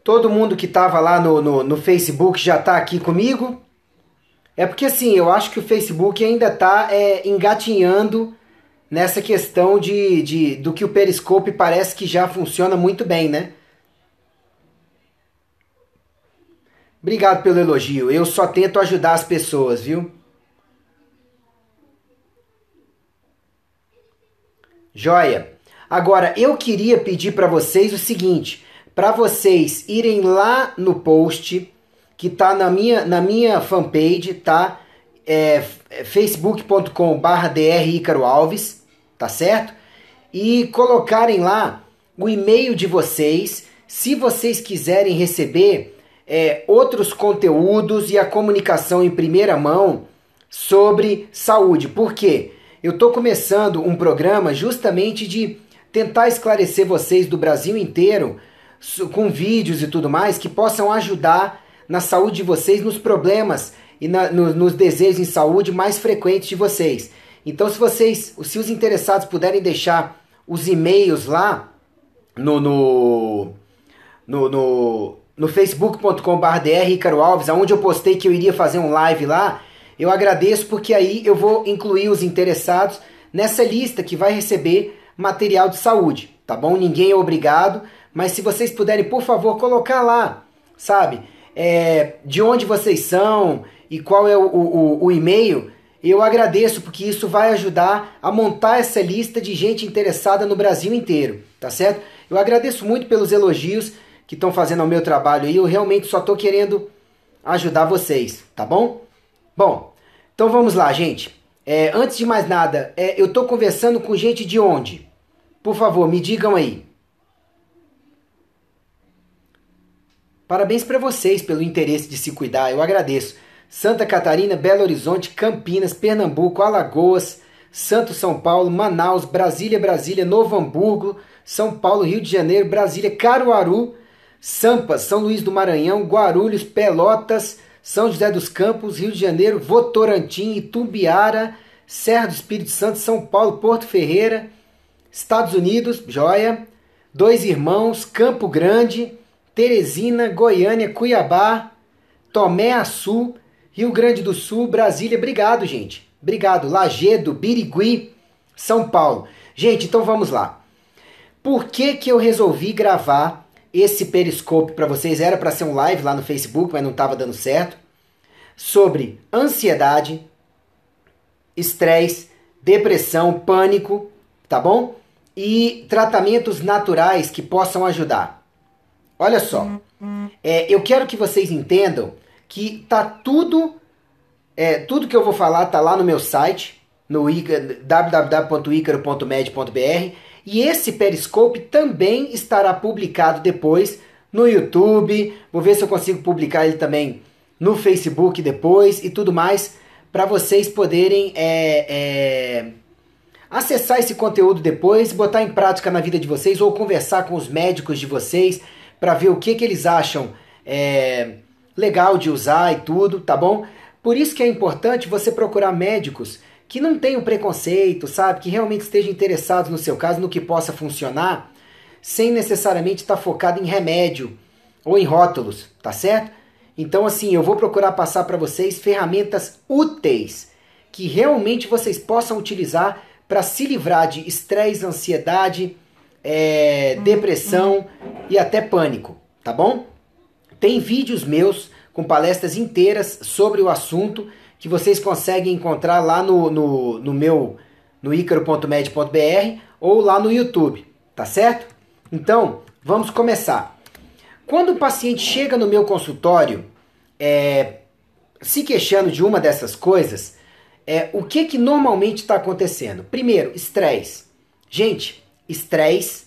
Todo mundo que estava lá no Facebook já está aqui comigo? É porque assim, eu acho que o Facebook ainda está engatinhando nessa questão do que o Periscope parece que já funciona muito bem, né? Obrigado pelo elogio. Eu só tento ajudar as pessoas, viu? Joia. Agora, eu queria pedir para vocês o seguinte, para vocês irem lá no post que tá na minha fanpage, tá? Facebook.com/Dr. Ícaro Alves, tá certo? E colocarem lá o e-mail de vocês, se vocês quiserem receber outros conteúdos e a comunicação em primeira mão sobre saúde. Por quê? Eu estou começando um programa justamente de tentar esclarecer vocês do Brasil inteiro, com vídeos e tudo mais, que possam ajudar na saúde de vocês, nos problemas e nos desejos em saúde mais frequentes de vocês. Então, se os interessados puderem deixar os e-mails lá no facebook.com/Dr. Ícaro Alves, onde eu postei que eu iria fazer um live lá, eu agradeço porque aí eu vou incluir os interessados nessa lista que vai receber material de saúde, tá bom? Ninguém é obrigado, mas se vocês puderem, por favor, colocar lá, sabe? De onde vocês são e qual é o e-mail, eu agradeço porque isso vai ajudar a montar essa lista de gente interessada no Brasil inteiro, tá certo? Eu agradeço muito pelos elogios que estão fazendo ao meu trabalho e eu realmente só estou querendo ajudar vocês, tá bom? Bom, então vamos lá, gente. Antes de mais nada, eu estou conversando com gente de onde? Por favor, me digam aí. Parabéns para vocês pelo interesse de se cuidar, eu agradeço. Santa Catarina, Belo Horizonte, Campinas, Pernambuco, Alagoas, Santos, São Paulo, Manaus, Brasília, Novo Hamburgo, São Paulo, Rio de Janeiro, Brasília, Caruaru, Sampa, São Luís do Maranhão, Guarulhos, Pelotas, São José dos Campos, Rio de Janeiro, Votorantim, Itumbiara, Serra do Espírito Santo, São Paulo, Porto Ferreira, Estados Unidos, joia, Dois Irmãos, Campo Grande, Teresina, Goiânia, Cuiabá, Tomé Açu, Rio Grande do Sul, Brasília. Obrigado, gente. Obrigado. Lagedo, Birigui, São Paulo. Gente, então vamos lá. Por que eu resolvi gravar esse Periscope para vocês? Era para ser um live lá no Facebook, mas não estava dando certo. Sobre ansiedade, estresse, depressão, pânico, tá bom? E tratamentos naturais que possam ajudar. Olha só, eu quero que vocês entendam que tá tudo que eu vou falar tá lá no meu site, no www.icaro.med.br, e esse Periscope também estará publicado depois no YouTube. Vou ver se eu consigo publicar ele também no Facebook depois e tudo mais, para vocês poderem acessar esse conteúdo depois, botar em prática na vida de vocês ou conversar com os médicos de vocês para ver o que eles acham legal de usar e tudo, tá bom? Por isso que é importante você procurar médicos que não tenham preconceito, sabe? Que realmente estejam interessados no seu caso, no que possa funcionar, sem necessariamente estar focado em remédio ou em rótulos, tá certo? Então assim, eu vou procurar passar para vocês ferramentas úteis que realmente vocês possam utilizar para se livrar de estresse, ansiedade, depressão e até pânico, tá bom? Tem vídeos meus com palestras inteiras sobre o assunto que vocês conseguem encontrar lá no icaro.med.br ou lá no YouTube, tá certo? Então, vamos começar. Quando o paciente chega no meu consultório se queixando de uma dessas coisas, o que normalmente está acontecendo? Primeiro, estresse. Gente, estresse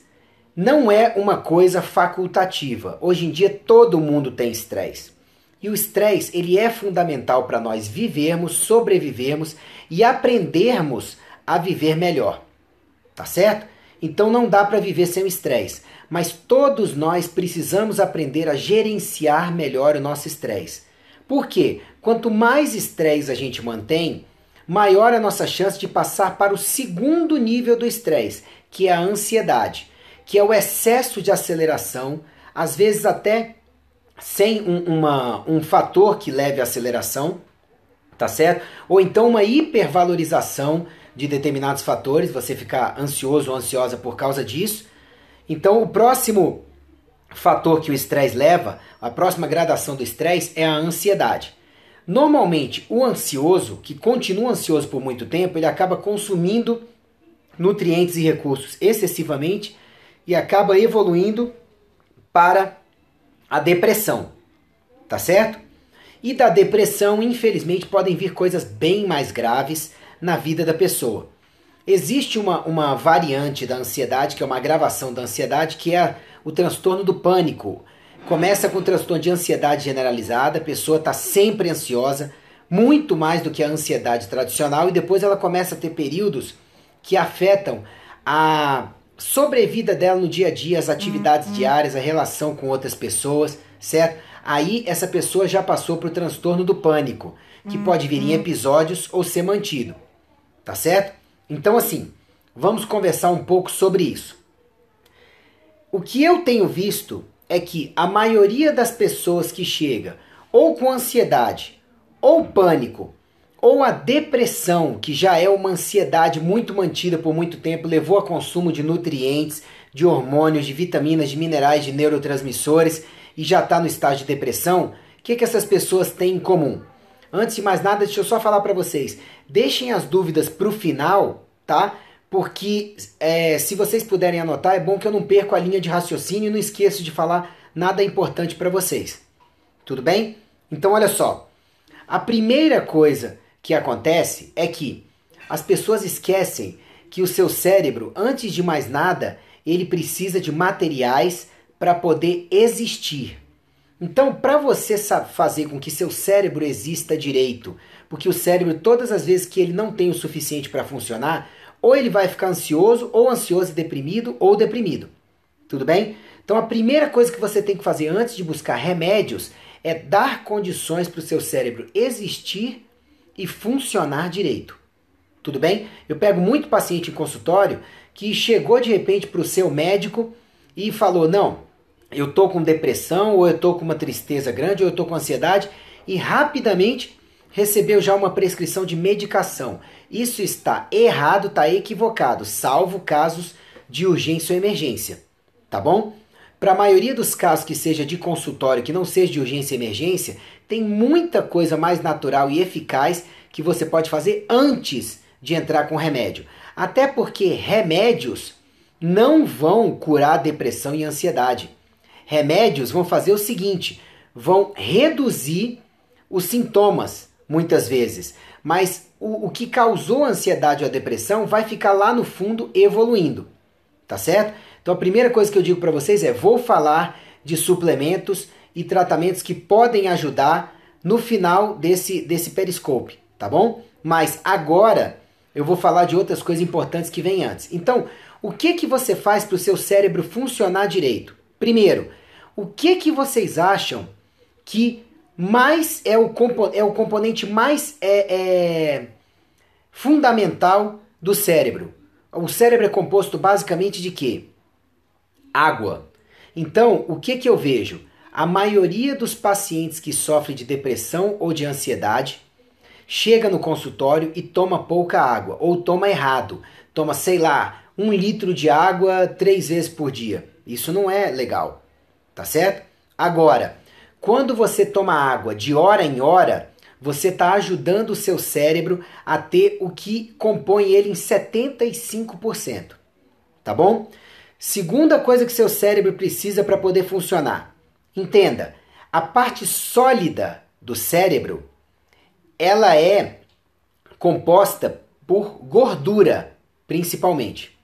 não é uma coisa facultativa. Hoje em dia todo mundo tem estresse. E o estresse, ele é fundamental para nós vivermos, sobrevivermos e aprendermos a viver melhor. Tá certo? Então não dá para viver sem o estresse. Mas todos nós precisamos aprender a gerenciar melhor o nosso estresse. Por quê? Quanto mais estresse a gente mantém, maior a nossa chance de passar para o segundo nível do estresse, que é a ansiedade, que é o excesso de aceleração, às vezes até sem um fator que leve à aceleração, tá certo? Ou então uma hipervalorização de determinados fatores, você ficar ansioso ou ansiosa por causa disso. Então o próximo fator que o estresse leva, a próxima gradação do estresse é a ansiedade. Normalmente o ansioso, que continua ansioso por muito tempo, ele acaba consumindo nutrientes e recursos excessivamente e acaba evoluindo para a depressão, tá certo? E da depressão, infelizmente, podem vir coisas bem mais graves na vida da pessoa. Existe uma variante da ansiedade, que é uma agravação da ansiedade, que é o transtorno do pânico. Começa com o transtorno de ansiedade generalizada, a pessoa está sempre ansiosa, muito mais do que a ansiedade tradicional, e depois ela começa a ter períodos que afetam a sobrevida dela no dia a dia, as atividades diárias, a relação com outras pessoas, certo? Aí essa pessoa já passou para o transtorno do pânico, que pode vir em episódios ou ser mantido, tá certo? Então assim, vamos conversar um pouco sobre isso. O que eu tenho visto é que a maioria das pessoas que chega ou com ansiedade, ou pânico, ou a depressão, que já é uma ansiedade muito mantida por muito tempo, levou a consumo de nutrientes, de hormônios, de vitaminas, de minerais, de neurotransmissores e já está no estágio de depressão, o que essas pessoas têm em comum? Antes de mais nada, deixa eu só falar para vocês, deixem as dúvidas para o final, tá? Porque se vocês puderem anotar, é bom que eu não perca a linha de raciocínio e não esqueço de falar nada importante para vocês. Tudo bem? Então olha só, a primeira coisa que acontece é que as pessoas esquecem que o seu cérebro, antes de mais nada, ele precisa de materiais para poder existir. Então, para você fazer com que seu cérebro exista direito, porque o cérebro, todas as vezes que ele não tem o suficiente para funcionar, ou ele vai ficar ansioso, ou ansioso e deprimido, ou deprimido. Tudo bem? Então, a primeira coisa que você tem que fazer antes de buscar remédios é dar condições para o seu cérebro existir e funcionar direito. Tudo bem? Eu pego muito paciente em consultório que chegou de repente para o seu médico e falou, não, eu tô com depressão, ou eu tô com uma tristeza grande, ou eu tô com ansiedade, e rapidamente recebeu já uma prescrição de medicação. Isso está errado, está equivocado, salvo casos de urgência ou emergência, tá bom? Para a maioria dos casos que seja de consultório, que não seja de urgência e emergência, tem muita coisa mais natural e eficaz que você pode fazer antes de entrar com remédio. Até porque remédios não vão curar depressão e ansiedade. Remédios vão fazer o seguinte, vão reduzir os sintomas, muitas vezes. Mas o que causou a ansiedade ou a depressão vai ficar lá no fundo evoluindo. Tá certo? Então a primeira coisa que eu digo para vocês é, vou falar de suplementos e tratamentos que podem ajudar no final desse periscope, tá bom? Mas agora eu vou falar de outras coisas importantes que vêm antes. Então, o que você faz para o seu cérebro funcionar direito? Primeiro, o que vocês acham que mais é o componente mais fundamental do cérebro? O cérebro é composto basicamente de quê? Água. Então, o que eu vejo? A maioria dos pacientes que sofrem de depressão ou de ansiedade chega no consultório e toma pouca água, ou toma errado. Toma, sei lá, 1 litro de água 3 vezes por dia. Isso não é legal, tá certo? Agora, quando você toma água de hora em hora, você está ajudando o seu cérebro a ter o que compõe ele em 75%, tá bom? Segunda coisa que seu cérebro precisa para poder funcionar. Entenda, a parte sólida do cérebro, ela é composta por gordura, principalmente.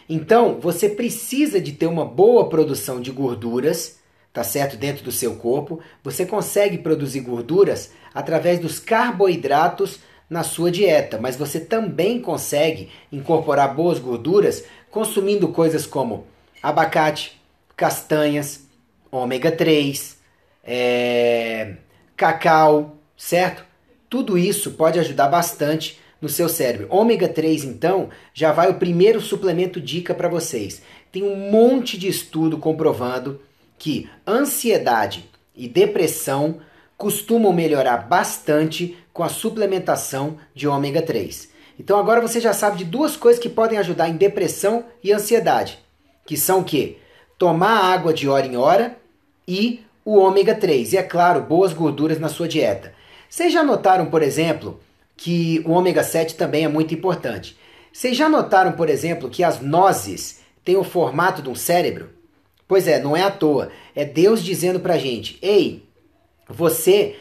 Então, você precisa de ter uma boa produção de gorduras, tá certo? Dentro do seu corpo. Você consegue produzir gorduras através dos carboidratos na sua dieta, mas você também consegue incorporar boas gorduras consumindo coisas como abacate, castanhas, ômega 3, cacau, certo? Tudo isso pode ajudar bastante no seu cérebro. Ômega 3, então, já vai o primeiro suplemento dica para vocês. Tem um monte de estudo comprovando que ansiedade e depressão costumam melhorar bastante com a suplementação de ômega 3. Então agora você já sabe de duas coisas que podem ajudar em depressão e ansiedade, que são o quê? Tomar água de hora em hora e o ômega 3. E é claro, boas gorduras na sua dieta. Vocês já notaram, por exemplo, que o ômega 7 também é muito importante. Vocês já notaram, por exemplo, que as nozes têm o formato de um cérebro? Pois é, não é à toa. É Deus dizendo pra gente, ei,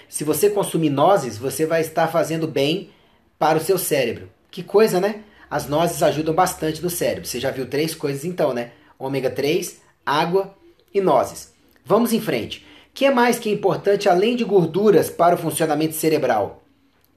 se você consumir nozes, você vai estar fazendo bem para o seu cérebro. Que coisa, né? As nozes ajudam bastante no cérebro. Você já viu três coisas então, né? Ômega 3, água e nozes. Vamos em frente. O que é mais que é importante além de gorduras para o funcionamento cerebral?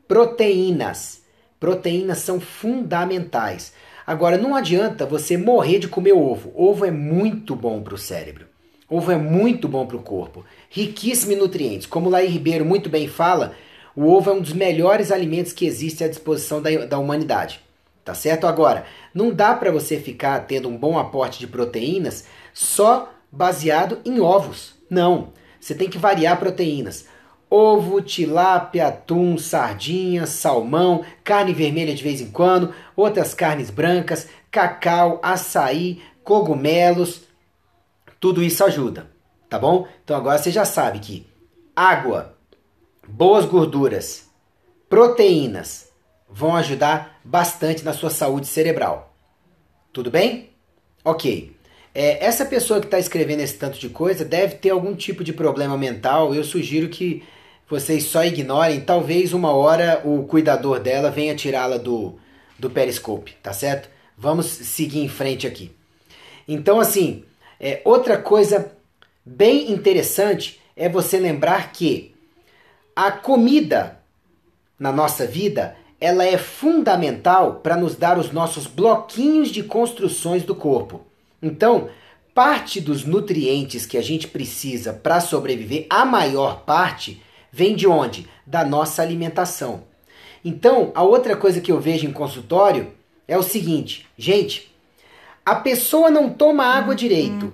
Proteínas. Proteínas são fundamentais. Agora, não adianta você morrer de comer ovo. Ovo é muito bom para o cérebro. Ovo é muito bom para o corpo. Riquíssimo em nutrientes. Como Laí Ribeiro muito bem fala, o ovo é um dos melhores alimentos que existe à disposição da humanidade. Tá certo? Agora, não dá para você ficar tendo um bom aporte de proteínas só baseado em ovos. Não. Você tem que variar proteínas. Ovo, tilápia, atum, sardinha, salmão, carne vermelha de vez em quando, outras carnes brancas, cacau, açaí, cogumelos, tudo isso ajuda, tá bom? Então agora você já sabe que água, boas gorduras, proteínas vão ajudar bastante na sua saúde cerebral. Tudo bem? Ok. Essa pessoa que está escrevendo esse tanto de coisa deve ter algum tipo de problema mental. Eu sugiro que vocês só ignorem. Talvez uma hora o cuidador dela venha tirá-la do Periscope, tá certo? Vamos seguir em frente aqui. Então, assim, outra coisa bem interessante é você lembrar que a comida na nossa vida, ela é fundamental para nos dar os nossos bloquinhos de construções do corpo. Então, parte dos nutrientes que a gente precisa para sobreviver, a maior parte, vem de onde? Da nossa alimentação. Então, a outra coisa que eu vejo em consultório é o seguinte, gente, a pessoa não toma água direito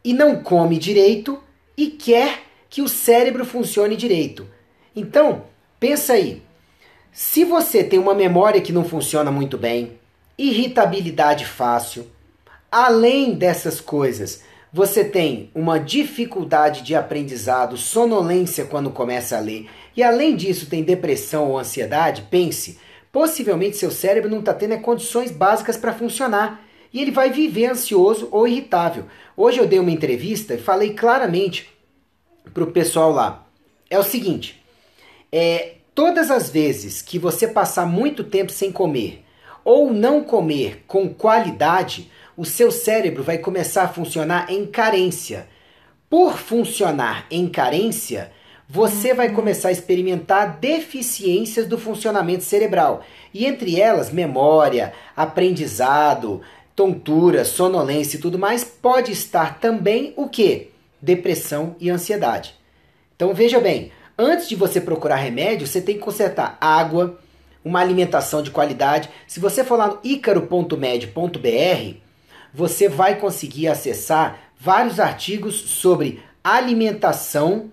e não come direito e quer que o cérebro funcione direito. Então, pensa aí, se você tem uma memória que não funciona muito bem, irritabilidade fácil, além dessas coisas, você tem uma dificuldade de aprendizado, sonolência quando começa a ler, e além disso tem depressão ou ansiedade, pense, possivelmente seu cérebro não está tendo condições básicas para funcionar, e ele vai viver ansioso ou irritável. Hoje eu dei uma entrevista e falei claramente para o pessoal lá, é o seguinte, todas as vezes que você passar muito tempo sem comer, ou não comer com qualidade, o seu cérebro vai começar a funcionar em carência. Por funcionar em carência, você vai começar a experimentar deficiências do funcionamento cerebral. E entre elas, memória, aprendizado, tontura, sonolência e tudo mais, pode estar também o quê? Depressão e ansiedade. Então veja bem, antes de você procurar remédio, você tem que consertar água, uma alimentação de qualidade. Se você for lá no icaro.med.br, você vai conseguir acessar vários artigos sobre alimentação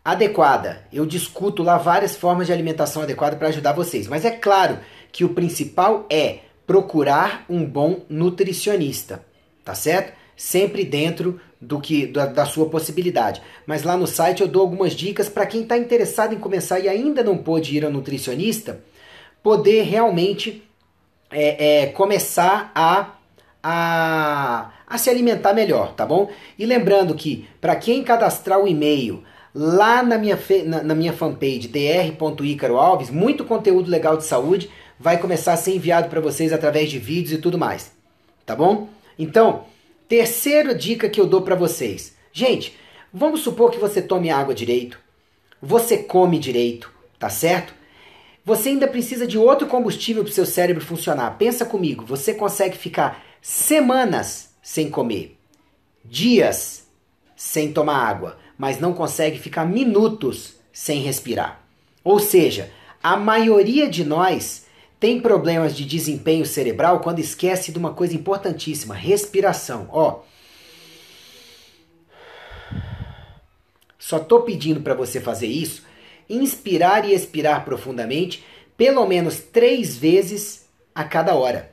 adequada. Eu discuto lá várias formas de alimentação adequada para ajudar vocês. Mas é claro que o principal é procurar um bom nutricionista, tá certo? Sempre dentro da sua possibilidade. Mas lá no site eu dou algumas dicas para quem está interessado em começar e ainda não pôde ir ao nutricionista, poder realmente começar a se alimentar melhor, tá bom? E lembrando que para quem cadastrar o e-mail lá na minha fanpage dr.icaroalves, muito conteúdo legal de saúde vai começar a ser enviado para vocês através de vídeos e tudo mais, tá bom? Então, terceira dica que eu dou para vocês. Gente, vamos supor que você tome água direito, você come direito, tá certo? Você ainda precisa de outro combustível para o seu cérebro funcionar. Pensa comigo, você consegue ficar semanas sem comer, dias sem tomar água, mas não consegue ficar minutos sem respirar. Ou seja, a maioria de nós tem problemas de desempenho cerebral quando esquece de uma coisa importantíssima, respiração. só estou pedindo para você fazer isso, inspirar e expirar profundamente, pelo menos 3 vezes a cada hora.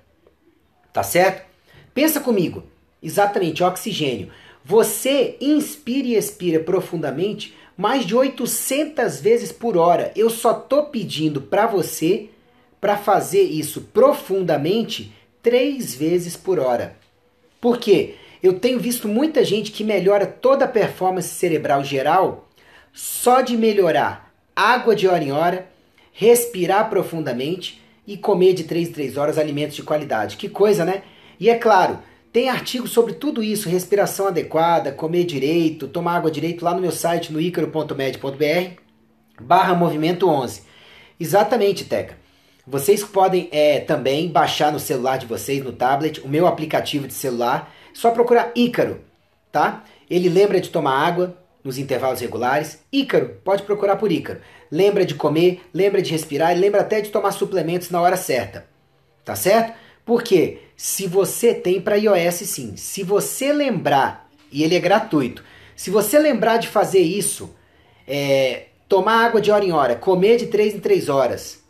Tá certo? Pensa comigo, exatamente, oxigênio. Você inspira e expira profundamente mais de 800 vezes por hora. Eu só estou pedindo para você para fazer isso profundamente 3 vezes por hora. Por quê? Eu tenho visto muita gente que melhora toda a performance cerebral geral só de melhorar água de hora em hora, respirar profundamente e comer de 3 em 3 horas alimentos de qualidade. Que coisa, né? E é claro, tem artigos sobre tudo isso, respiração adequada, comer direito, tomar água direito lá no meu site no icaro.med.br/movimento 11. Exatamente, Teca. Vocês podem também baixar no celular de vocês, no tablet, o meu aplicativo de celular. Só procurar Ícaro, tá? Ele lembra de tomar água nos intervalos regulares. Ícaro, pode procurar por Ícaro. Lembra de comer, lembra de respirar e lembra até de tomar suplementos na hora certa. Tá certo? Porque se você tem para iOS sim, se você lembrar, e ele é gratuito, se você lembrar de fazer isso, tomar água de hora em hora, comer de 3 em 3 horas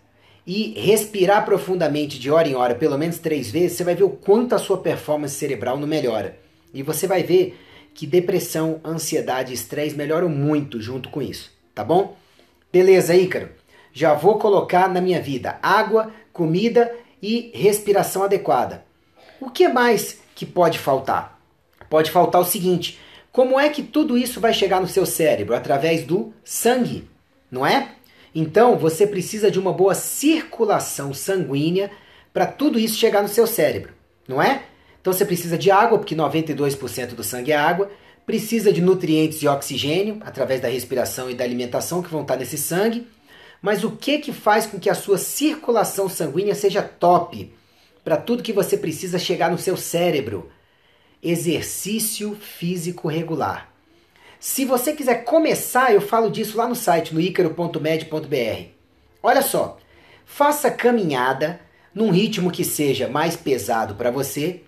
e respirar profundamente de hora em hora, pelo menos 3 vezes, você vai ver o quanto a sua performance cerebral não melhora. E você vai ver que depressão, ansiedade e estresse melhoram muito junto com isso, tá bom? Beleza, Ícaro? Já vou colocar na minha vida água, comida e respiração adequada. O que mais que pode faltar? Pode faltar o seguinte: como é que tudo isso vai chegar no seu cérebro? Através do sangue, não é? Então você precisa de uma boa circulação sanguínea para tudo isso chegar no seu cérebro, não é? Então você precisa de água, porque 92% do sangue é água, precisa de nutrientes e oxigênio através da respiração e da alimentação que vão estar nesse sangue. Mas o que faz com que a sua circulação sanguínea seja top para tudo que você precisa chegar no seu cérebro? Exercício físico regular. Se você quiser começar, eu falo disso lá no site, no icaro.med.br. Olha só, faça caminhada num ritmo que seja mais pesado para você,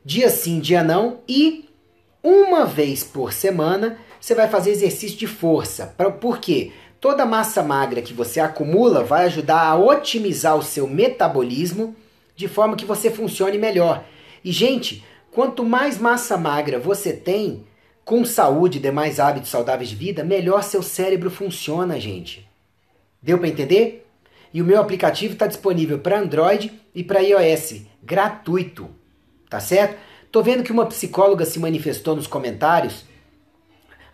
dia sim, dia não, e uma vez por semana você vai fazer exercício de força. Por quê? Toda a massa magra que você acumula vai ajudar a otimizar o seu metabolismo de forma que você funcione melhor. E, gente, quanto mais massa magra você tem, com saúde e demais hábitos saudáveis de vida, melhor seu cérebro funciona, gente. Deu para entender? E o meu aplicativo está disponível para Android e para iOS, gratuito. Tá certo? Tô vendo que uma psicóloga se manifestou nos comentários.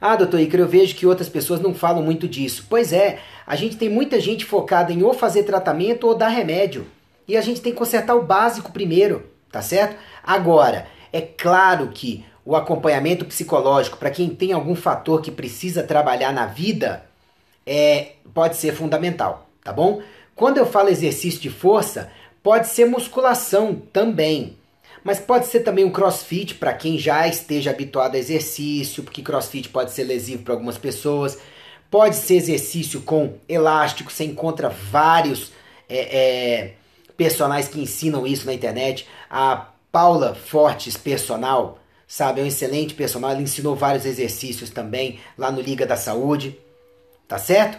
Ah, doutor Ícaro, eu vejo que outras pessoas não falam muito disso. Pois é, a gente tem muita gente focada em ou fazer tratamento ou dar remédio. E a gente tem que consertar o básico primeiro, tá certo? Agora, é claro que o acompanhamento psicológico, para quem tem algum fator que precisa trabalhar na vida, pode ser fundamental, tá bom? Quando eu falo exercício de força, pode ser musculação também. Mas pode ser também um crossfit para quem já esteja habituado a exercício, porque crossfit pode ser lesivo para algumas pessoas. Pode ser exercício com elástico, você encontra vários personagens que ensinam isso na internet. A Paula Fortes Personal, sabe, é um excelente personal, ela ensinou vários exercícios também lá no Liga da Saúde, tá certo?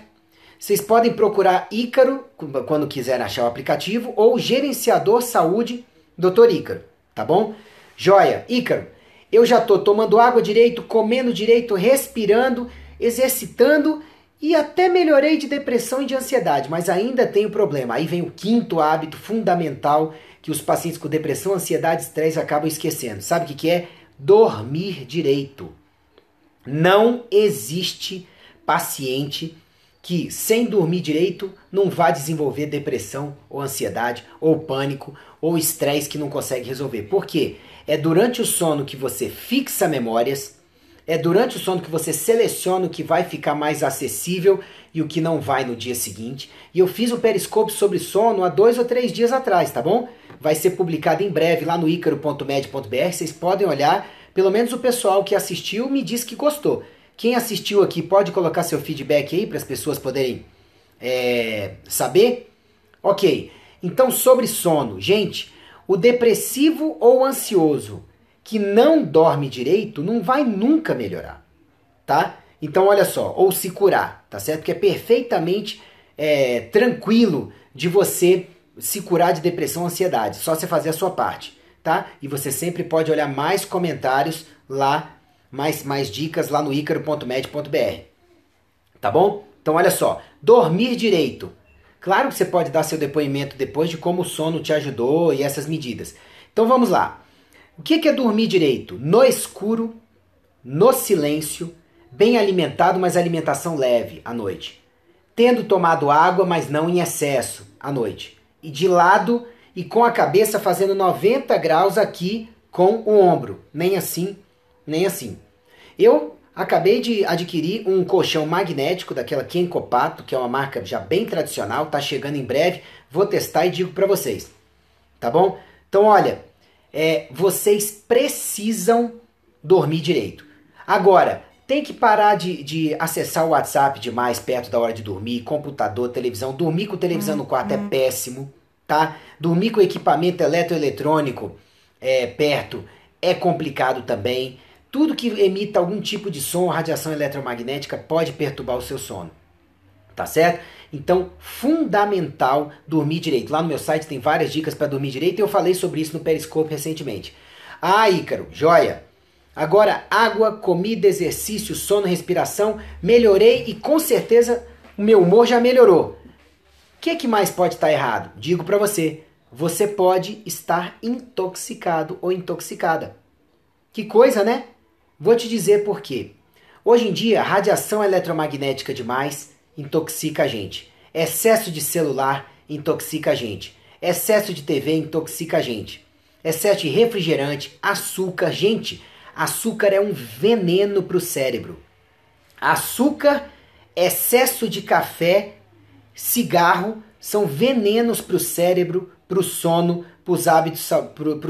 Vocês podem procurar Ícaro quando quiserem achar o aplicativo ou Gerenciador Saúde Dr. Ícaro, tá bom? Joia, Ícaro, eu já tô tomando água direito, comendo direito, respirando, exercitando e até melhorei de depressão e de ansiedade, mas ainda tenho problema. Aí vem o quinto hábito fundamental que os pacientes com depressão, ansiedade e estresse acabam esquecendo. Sabe o que é? Dormir direito. Não existe paciente que sem dormir direito não vai desenvolver depressão ou ansiedade ou pânico ou estresse que não consegue resolver. Por quê? É durante o sono que você fixa memórias, é durante o sono que você seleciona o que vai ficar mais acessível e o que não vai no dia seguinte. E eu fiz um periscope sobre sono há 2 ou 3 dias atrás, tá bom? Vai ser publicado em breve lá no icaro.med.br, vocês podem olhar. Pelo menos o pessoal que assistiu me disse que gostou. Quem assistiu aqui pode colocar seu feedback aí para as pessoas poderem saber? Ok, então sobre sono. Gente, o depressivo ou ansioso que não dorme direito não vai nunca melhorar, tá? Então olha só, ou se curar, tá certo? Que é perfeitamente tranquilo de você se curar de depressão, ansiedade, só você fazer a sua parte, tá? E você sempre pode olhar mais comentários lá, mais dicas lá no icaro.med.br, tá bom? Então olha só, dormir direito. Claro que você pode dar seu depoimento depois de como o sono te ajudou e essas medidas. Então vamos lá. O que é dormir direito? No escuro, no silêncio, bem alimentado, mas alimentação leve à noite. Tendo tomado água, mas não em excesso à noite. E de lado e com a cabeça fazendo 90 graus aqui com o ombro. Nem assim, nem assim. Eu acabei de adquirir um colchão magnético daquela Kenkopato, que é uma marca já bem tradicional, tá chegando em breve. Vou testar e digo para vocês. Tá bom? Então olha, vocês precisam dormir direito. Agora, tem que parar de acessar o WhatsApp demais perto da hora de dormir, computador, televisão. Dormir com televisão no quarto é péssimo, tá? Dormir com equipamento eletroeletrônico perto é complicado também. Tudo que emita algum tipo de som, radiação eletromagnética, pode perturbar o seu sono. Tá certo? Então, fundamental dormir direito. Lá no meu site tem várias dicas para dormir direito e eu falei sobre isso no Periscope recentemente. Ah, Ícaro, joia! Agora, água, comida, exercício, sono, respiração, melhorei e com certeza o meu humor já melhorou. O que mais pode estar errado? Digo para você, você pode estar intoxicado ou intoxicada. Que coisa, né? Vou te dizer por quê. Hoje em dia, radiação eletromagnética demais intoxica a gente. Excesso de celular intoxica a gente. Excesso de TV intoxica a gente. Excesso de refrigerante, açúcar. Gente, açúcar é um veneno para o cérebro. Açúcar, excesso de café, cigarro são venenos para o cérebro, para o sono, para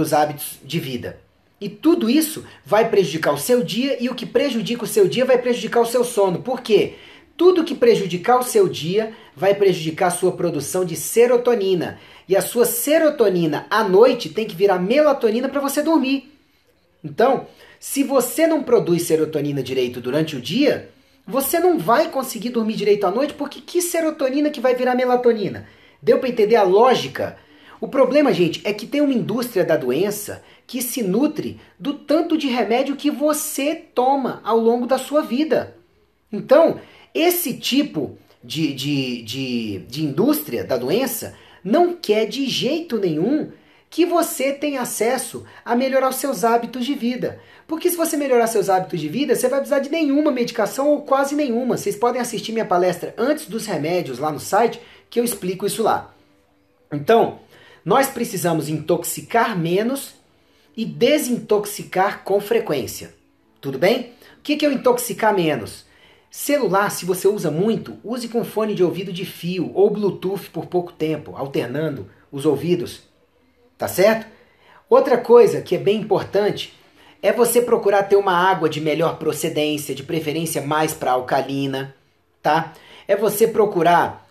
os hábitos de vida. E tudo isso vai prejudicar o seu dia e o que prejudica o seu dia vai prejudicar o seu sono. Por quê? Tudo que prejudicar o seu dia vai prejudicar a sua produção de serotonina. E a sua serotonina à noite tem que virar melatonina para você dormir. Então, se você não produz serotonina direito durante o dia, você não vai conseguir dormir direito à noite, porque que serotonina que vai virar melatonina? Deu para entender a lógica? O problema, gente, é que tem uma indústria da doença que se nutre do tanto de remédio que você toma ao longo da sua vida. Então, esse tipo de indústria da doença não quer de jeito nenhum que você tenha acesso a melhorar os seus hábitos de vida. Porque se você melhorar seus hábitos de vida, você vai precisar de nenhuma medicação ou quase nenhuma. Vocês podem assistir minha palestra antes dos remédios lá no site, que eu explico isso lá. Então, nós precisamos intoxicar menos e desintoxicar com frequência. Tudo bem? O que é o intoxicar menos? Celular, se você usa muito, use com fone de ouvido de fio ou Bluetooth por pouco tempo, alternando os ouvidos. Tá certo? Outra coisa que é bem importante é você procurar ter uma água de melhor procedência, de preferência mais para alcalina, tá? É você procurar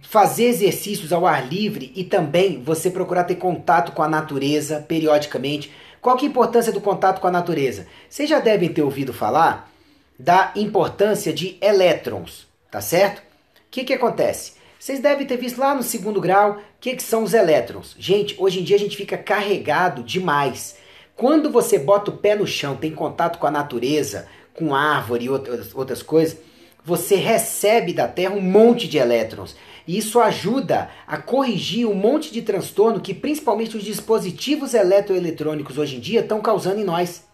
fazer exercícios ao ar livre e também você procurar ter contato com a natureza periodicamente. Qual que é a importância do contato com a natureza? Vocês já devem ter ouvido falar da importância de elétrons, tá certo? O que acontece? Vocês devem ter visto lá no 2º grau o que são os elétrons. Gente, hoje em dia a gente fica carregado demais. Quando você bota o pé no chão, tem contato com a natureza, com árvore e outras coisas, você recebe da Terra um monte de elétrons. E isso ajuda a corrigir um monte de transtorno que principalmente os dispositivos eletroeletrônicos hoje em dia estão causando em nós.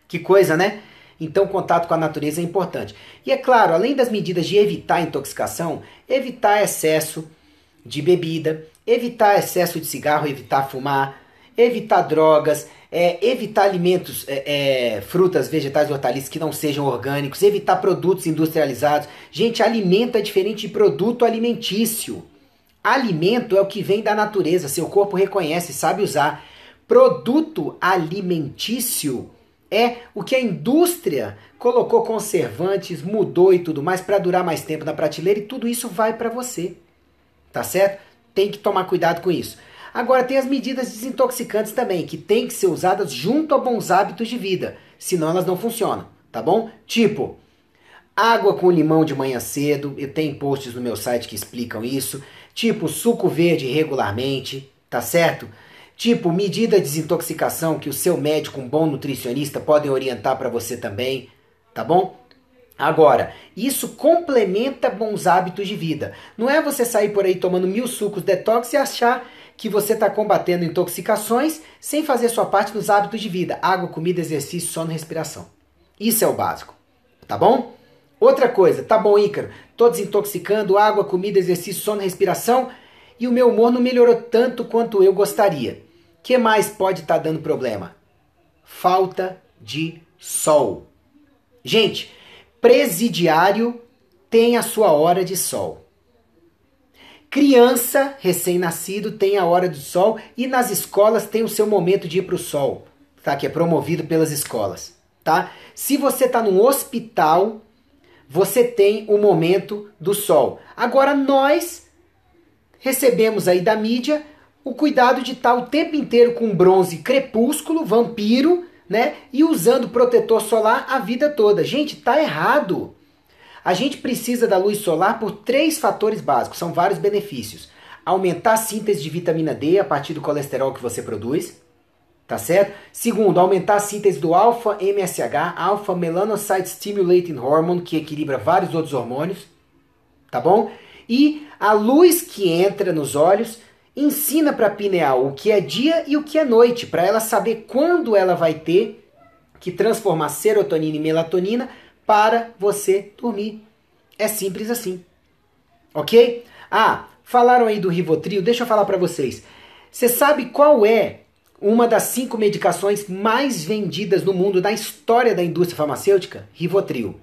Que coisa, né? Então, contato com a natureza é importante. E é claro, além das medidas de evitar a intoxicação, evitar excesso de bebida, evitar excesso de cigarro, evitar fumar, evitar drogas, evitar alimentos, frutas, vegetais, hortaliças que não sejam orgânicos, evitar produtos industrializados. Gente, alimento é diferente de produto alimentício. Alimento é o que vem da natureza, seu corpo reconhece, sabe usar. Produto alimentício é o que a indústria colocou conservantes, mudou e tudo mais para durar mais tempo na prateleira e tudo isso vai para você. Tá certo? Tem que tomar cuidado com isso. Agora tem as medidas desintoxicantes também, que tem que ser usadas junto a bons hábitos de vida, senão elas não funcionam. tá bom? Tipo, água com limão de manhã cedo, eu tenho posts no meu site que explicam isso. Tipo, suco verde regularmente, tá certo? Tipo, medida de desintoxicação que o seu médico, um bom nutricionista, podem orientar para você também, tá bom? Agora, isso complementa bons hábitos de vida. Não é você sair por aí tomando 1000 sucos detox e achar que você está combatendo intoxicações sem fazer sua parte nos hábitos de vida. Água, comida, exercício, sono e respiração. Isso é o básico, tá bom? Outra coisa, tá bom, Ícaro, tô desintoxicando, água, comida, exercício, sono, respiração e o meu humor não melhorou tanto quanto eu gostaria. O que mais pode estar dando problema? Falta de sol. Gente, presidiário tem a sua hora de sol. Criança, recém-nascido, tem a hora do sol e nas escolas tem o seu momento de ir para o sol, tá? Que é promovido pelas escolas, tá? Se você está num hospital, você tem o momento do sol. Agora nós recebemos aí da mídia o cuidado de estar o tempo inteiro com bronze crepúsculo, vampiro, né? E usando protetor solar a vida toda. Gente, tá errado. A gente precisa da luz solar por 3 fatores básicos, são vários benefícios. Aumentar a síntese de vitamina D a partir do colesterol que você produz, tá certo? Segundo, aumentar a síntese do alfa-MSH, Alpha Melanocyte Stimulating Hormone, que equilibra vários outros hormônios, tá bom? E a luz que entra nos olhos ensina para a pineal o que é dia e o que é noite, para ela saber quando ela vai ter que transformar serotonina em melatonina para você dormir. É simples assim. Ok? Ah, falaram aí do Rivotril, deixa eu falar para vocês. Você sabe qual é uma das 5 medicações mais vendidas no mundo da história da indústria farmacêutica? Rivotril.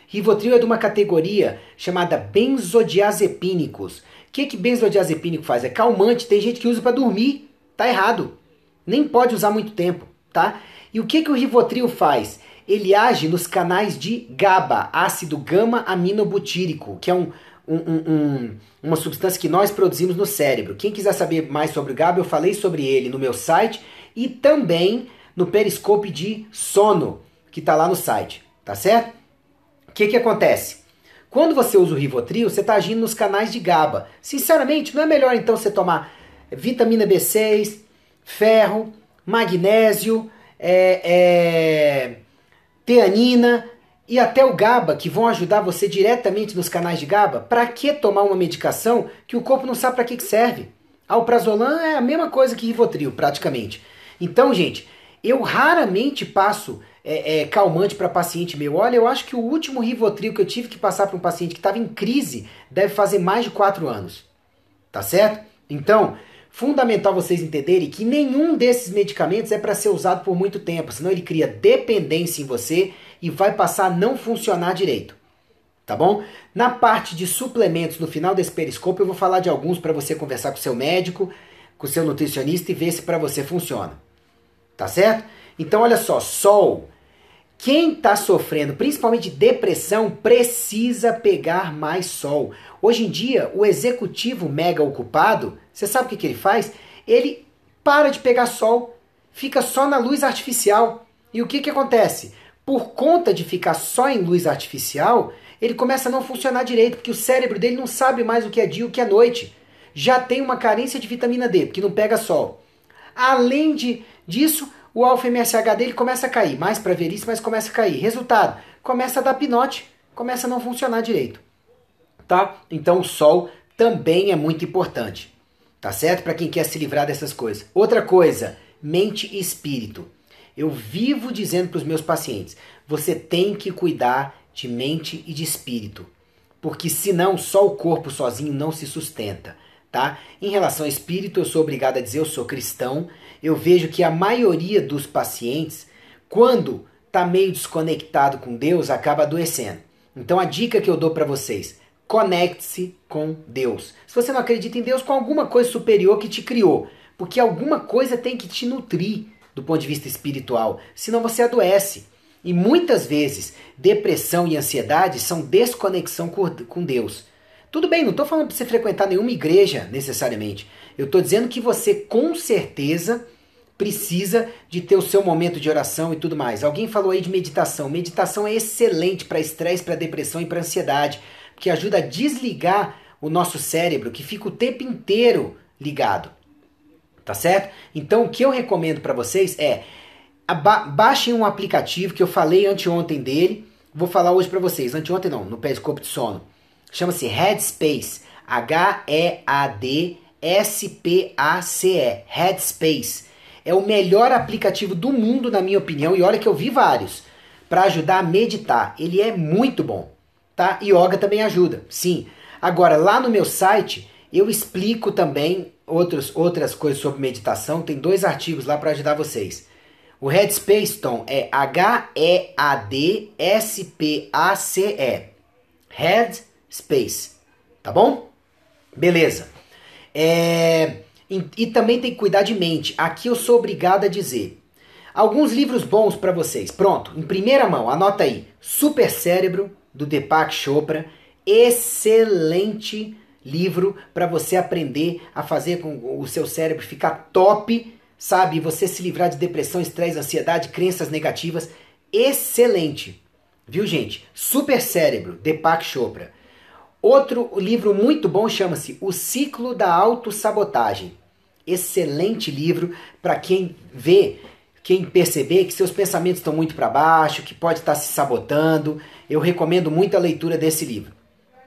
Rivotril é de uma categoria chamada benzodiazepínicos. O que benzodiazepínico faz? É calmante, tem gente que usa para dormir. Tá errado. Nem pode usar muito tempo, tá? E o que o Rivotril faz? Ele age nos canais de GABA, ácido gama-aminobutírico, que é uma substância que nós produzimos no cérebro. Quem quiser saber mais sobre o GABA, eu falei sobre ele no meu site e também no Periscope de sono, que está lá no site, tá certo? O que acontece? Quando você usa o Rivotril, você está agindo nos canais de GABA. Sinceramente, não é melhor então você tomar vitamina B6, ferro, magnésio, teanina e até o GABA, que vão ajudar você diretamente nos canais de GABA? Para que tomar uma medicação que o corpo não sabe para que serve? Alprazolam é a mesma coisa que Rivotril, praticamente. Então, gente, eu raramente passo calmante para paciente meu. Olha, eu acho que o último Rivotril que eu tive que passar para um paciente que estava em crise deve fazer mais de 4 anos. Tá certo? Então, fundamental vocês entenderem que nenhum desses medicamentos é para ser usado por muito tempo, senão ele cria dependência em você e vai passar a não funcionar direito. Tá bom? Na parte de suplementos, no final desse periscópio, eu vou falar de alguns para você conversar com o seu médico, com o seu nutricionista e ver se para você funciona. Tá certo? Então, olha só, sol. Quem está sofrendo, principalmente depressão, precisa pegar mais sol. Hoje em dia, o executivo mega ocupado, você sabe o que ele faz? Ele para de pegar sol, fica só na luz artificial. E o que acontece? Por conta de ficar só em luz artificial, ele começa a não funcionar direito, porque o cérebro dele não sabe mais o que é dia e o que é noite. Já tem uma carência de vitamina D, porque não pega sol. Além disso, o alfa-MSH dele começa a cair. Mais para ver isso, mas começa a cair. Resultado, começa a dar pinote, começa a não funcionar direito. Tá? Então o sol também é muito importante. Tá certo? Para quem quer se livrar dessas coisas. Outra coisa, mente e espírito. Eu vivo dizendo para os meus pacientes, você tem que cuidar de mente e de espírito. Porque senão só o corpo sozinho não se sustenta. Tá? Em relação ao espírito, eu sou obrigado a dizer, eu sou cristão. Eu vejo que a maioria dos pacientes, quando está meio desconectado com Deus, acaba adoecendo. Então a dica que eu dou para vocês, conecte-se com Deus. Se você não acredita em Deus, com alguma coisa superior que te criou. Porque alguma coisa tem que te nutrir do ponto de vista espiritual. Senão você adoece. E muitas vezes, depressão e ansiedade são desconexão com Deus. Tudo bem, não estou falando para você frequentar nenhuma igreja necessariamente. Eu estou dizendo que você com certeza precisa de ter o seu momento de oração e tudo mais. Alguém falou aí de meditação. Meditação é excelente para estresse, para depressão e para ansiedade, porque ajuda a desligar o nosso cérebro, que fica o tempo inteiro ligado. Tá certo? Então o que eu recomendo para vocês é baixem um aplicativo que eu falei anteontem dele, vou falar hoje para vocês. Anteontem não, no Periscope de Sono. Chama-se Headspace. Headspace. Headspace. É o melhor aplicativo do mundo, na minha opinião, e olha que eu vi vários, para ajudar a meditar. Ele é muito bom, tá? Yoga também ajuda, sim. Agora, lá no meu site, eu explico também outras coisas sobre meditação. Tem 2 artigos lá para ajudar vocês. O Headspace, Tom, é Headspace. Headspace. Tá bom? Beleza. E também tem que cuidar de mente. Aqui eu sou obrigado a dizer. Alguns livros bons para vocês. Pronto, em primeira mão, anota aí. Super Cérebro, do Deepak Chopra. Excelente livro para você aprender a fazer com o seu cérebro ficar top, sabe? Você se livrar de depressão, estresse, ansiedade, crenças negativas. Excelente. Viu, gente? Super Cérebro, Deepak Chopra. Outro livro muito bom chama-se O Ciclo da Autossabotagem. Excelente livro para quem perceber que seus pensamentos estão muito para baixo, que pode estar se sabotando. Eu recomendo muito a leitura desse livro.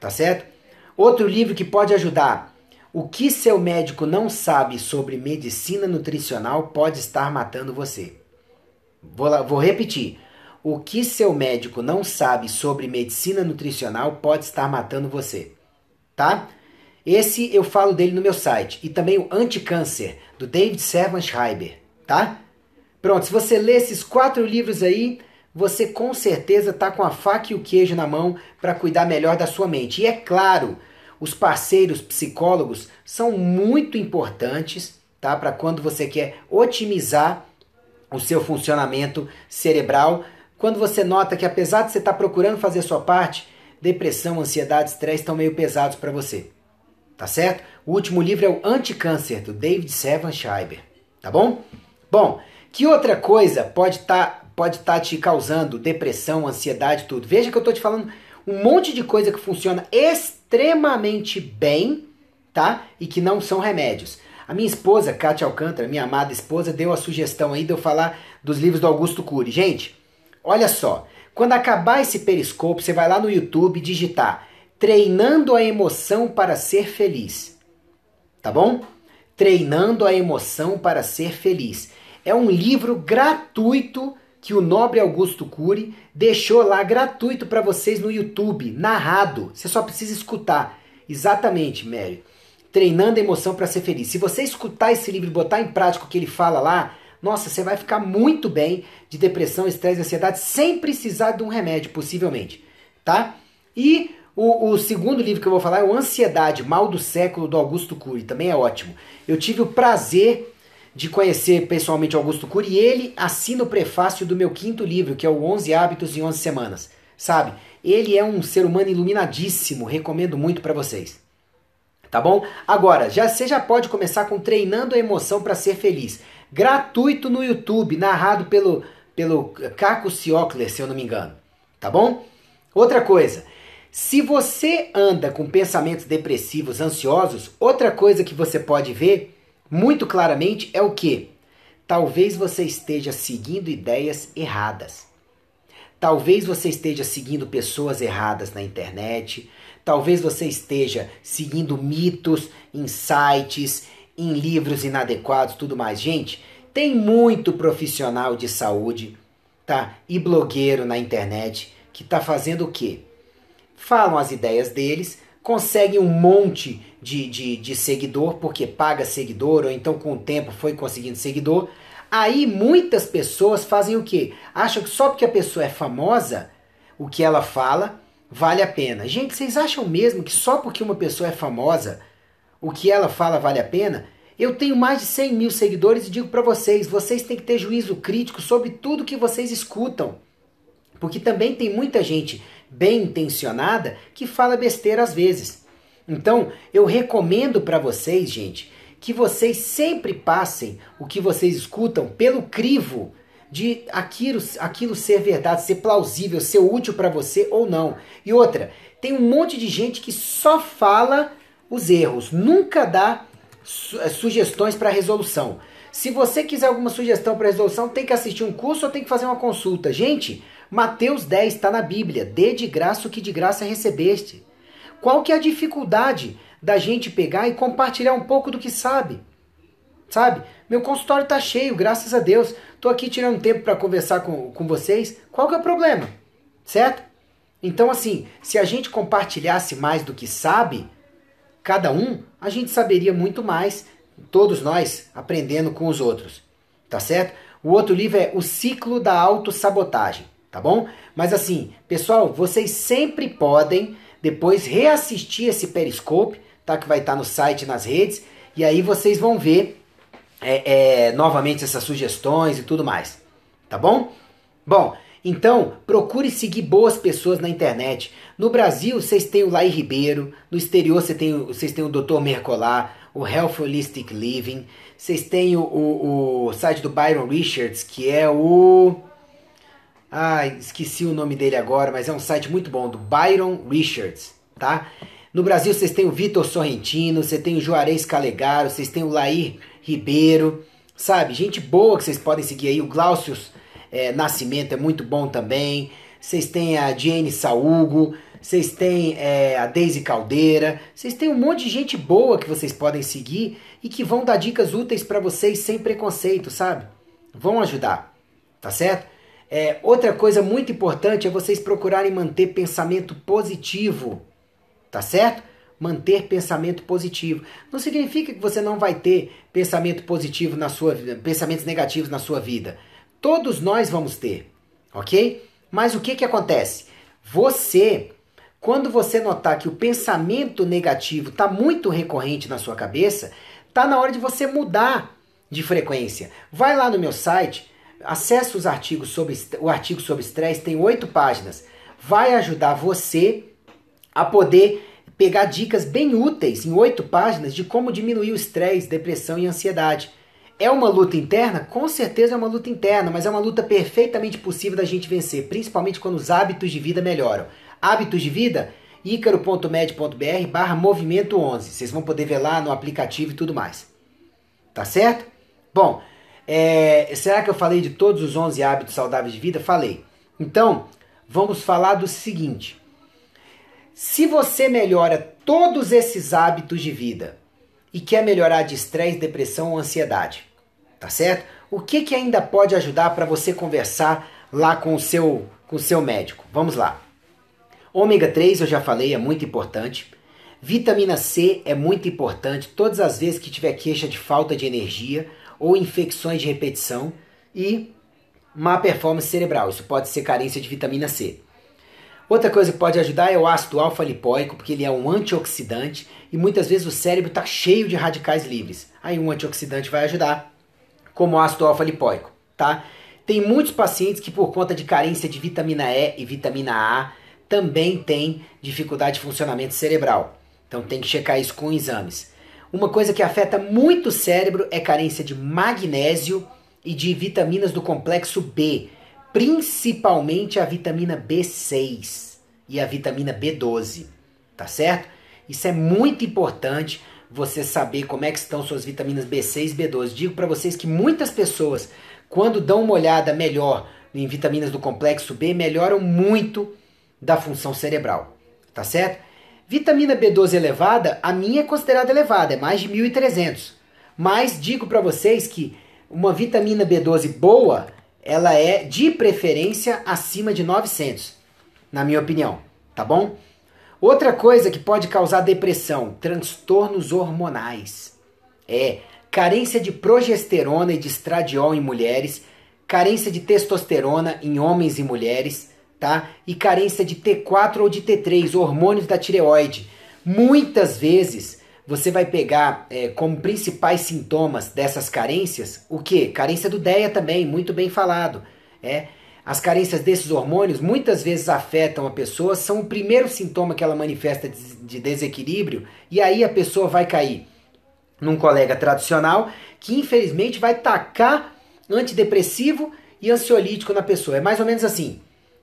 Tá certo? Outro livro que pode ajudar. O que seu médico não sabe sobre medicina nutricional pode estar matando você. Vou repetir. O que seu médico não sabe sobre medicina nutricional pode estar matando você. Tá? Esse eu falo dele no meu site. E também o Anticâncer, do David Servan-Schreiber. Tá? Pronto, se você ler esses 4 livros aí, você com certeza tá com a faca e o queijo na mão para cuidar melhor da sua mente. E é claro, os parceiros psicólogos são muito importantes, tá? Para quando você quer otimizar o seu funcionamento cerebral, quando você nota que apesar de você estar procurando fazer a sua parte, depressão, ansiedade, estresse estão meio pesados para você. Tá certo? O último livro é o Anticâncer, do David Servan-Schreiber. Tá bom? Bom, que outra coisa pode tá te causando depressão, ansiedade, tudo? Veja que eu tô te falando um monte de coisa que funciona extremamente bem, tá? E que não são remédios. A minha esposa, Kátia Alcântara, minha amada esposa, deu a sugestão aí de eu falar dos livros do Augusto Cury. Gente, olha só. Quando acabar esse Periscope, você vai lá no YouTube digitar Treinando a Emoção para Ser Feliz. Tá bom? Treinando a Emoção para Ser Feliz. É um livro gratuito que o nobre Augusto Cury deixou lá gratuito para vocês no YouTube, narrado. Você só precisa escutar. Exatamente, Mary. Treinando a Emoção para Ser Feliz. Se você escutar esse livro e botar em prática o que ele fala lá, nossa, você vai ficar muito bem de depressão, estresse e ansiedade sem precisar de um remédio, possivelmente. Tá? E o segundo livro que eu vou falar é o Ansiedade, Mal do Século, do Augusto Cury. Também é ótimo. Eu tive o prazer de conhecer pessoalmente o Augusto Cury e ele assina o prefácio do meu 5º livro, que é o 11 Hábitos em 11 Semanas. Sabe? Ele é um ser humano iluminadíssimo. Recomendo muito para vocês. Tá bom? Agora, você já pode começar com Treinando a Emoção para Ser Feliz. Gratuito no YouTube, narrado pelo Caco Ciocler, se eu não me engano. Tá bom? Outra coisa, se você anda com pensamentos depressivos, ansiosos, outra coisa que você pode ver muito claramente é o quê? Talvez você esteja seguindo ideias erradas. Talvez você esteja seguindo pessoas erradas na internet. Talvez você esteja seguindo mitos em sites, em livros inadequados, tudo mais. Gente, tem muito profissional de saúde, tá? E blogueiro na internet que tá fazendo o quê? Falam as ideias deles, conseguem um monte de seguidor, porque paga seguidor, ou então com o tempo foi conseguindo seguidor. Aí muitas pessoas fazem o quê? Acham que só porque a pessoa é famosa, o que ela fala vale a pena. Gente, vocês acham mesmo que só porque uma pessoa é famosa, o que ela fala vale a pena? Eu tenho mais de 100 mil seguidores e digo para vocês, vocês têm que ter juízo crítico sobre tudo que vocês escutam. Porque também tem muita gente bem intencionada que fala besteira às vezes. Então, eu recomendo para vocês, gente, que vocês sempre passem o que vocês escutam pelo crivo de aquilo ser verdade, ser plausível, ser útil para você ou não. E outra, tem um monte de gente que só fala os erros, nunca dá sugestões para resolução. Se você quiser alguma sugestão para resolução, tem que assistir um curso ou tem que fazer uma consulta. Gente, Mateus 10 está na Bíblia. Dê de graça o que de graça recebeste. Qual que é a dificuldade da gente pegar e compartilhar um pouco do que sabe? Sabe? Meu consultório está cheio, graças a Deus. Estou aqui tirando tempo para conversar com vocês. Qual que é o problema? Certo? Então, assim, se a gente compartilhasse mais do que sabe, cada um, a gente saberia muito mais, todos nós, aprendendo com os outros. Tá certo? O outro livro é O Ciclo da Autossabotagem, tá bom? Mas assim, pessoal, vocês sempre podem depois reassistir esse Periscope, tá? Que vai estar no site e nas redes, e aí vocês vão ver novamente essas sugestões e tudo mais, tá bom? Bom, então procure seguir boas pessoas na internet. No Brasil vocês têm o Laí Ribeiro, no exterior vocês têm o Dr. Mercolar, o Health Holistic Living, vocês têm o site do Byron Richards, que é o... esqueci o nome dele agora, mas é um site muito bom, do Byron Richards, tá? No Brasil vocês têm o Vitor Sorrentino, você tem o Juarez Calegaro, vocês têm o Laí Ribeiro, sabe? Gente boa que vocês podem seguir aí. O Glaucio Nascimento é muito bom também. Vocês têm a Diane Saúgo, vocês têm a Deise Caldeira. Vocês têm um monte de gente boa que vocês podem seguir e que vão dar dicas úteis para vocês sem preconceito, sabe? Vão ajudar, tá certo? Outra coisa muito importante é vocês procurarem manter pensamento positivo, tá certo? Manter pensamento positivo. Não significa que você não vai ter pensamento positivo na sua vida, pensamentos negativos na sua vida. Todos nós vamos ter, ok? Mas o que acontece? Quando você notar que o pensamento negativo está muito recorrente na sua cabeça, está na hora de você mudar de frequência. Vai lá no meu site, acesse o artigo sobre estresse, tem 8 páginas. Vai ajudar você a poder pegar dicas bem úteis em 8 páginas de como diminuir o estresse, depressão e ansiedade. É uma luta interna? Com certeza é uma luta interna, mas é uma luta perfeitamente possível da gente vencer, principalmente quando os hábitos de vida melhoram. Hábitos de vida? icaro.med.br/movimento11. Vocês vão poder ver lá no aplicativo e tudo mais. Tá certo? Bom, será que eu falei de todos os 11 hábitos saudáveis de vida? Falei. Então, vamos falar do seguinte. Se você melhora todos esses hábitos de vida e quer melhorar de estresse, depressão ou ansiedade, tá certo? O que ainda pode ajudar para você conversar lá com o seu médico? Vamos lá. Ômega 3, eu já falei, é muito importante. Vitamina C é muito importante todas as vezes que tiver queixa de falta de energia ou infecções de repetição e má performance cerebral. Isso pode ser carência de vitamina C. Outra coisa que pode ajudar é o ácido alfa-lipoico, porque ele é um antioxidante e muitas vezes o cérebro está cheio de radicais livres. Aí um antioxidante vai ajudar, como o ácido alfa-lipoico, tá? Tem muitos pacientes que por conta de carência de vitamina E e vitamina A também têm dificuldade de funcionamento cerebral. Então tem que checar isso com exames. Uma coisa que afeta muito o cérebro é carência de magnésio e de vitaminas do complexo B, principalmente a vitamina B6 e a vitamina B12, tá certo? Isso é muito importante, você saber como é que estão suas vitaminas B6 e B12. Digo para vocês que muitas pessoas, quando dão uma olhada melhor em vitaminas do complexo B, melhoram muito da função cerebral, tá certo? Vitamina B12 elevada, a minha é considerada elevada, é mais de 1.300. Mas digo para vocês que uma vitamina B12 boa, ela é de preferência acima de 900, na minha opinião, tá bom? Outra coisa que pode causar depressão, transtornos hormonais. Carência de progesterona e de estradiol em mulheres, carência de testosterona em homens e mulheres, tá? E carência de T4 ou de T3, hormônios da tireoide. Muitas vezes você vai pegar como principais sintomas dessas carências, o quê? Carência do DEA também, muito bem falado. As carências desses hormônios muitas vezes afetam a pessoa, são o primeiro sintoma que ela manifesta de desequilíbrio, e aí a pessoa vai cair num colega tradicional que infelizmente vai tacar antidepressivo e ansiolítico na pessoa. É mais ou menos assim.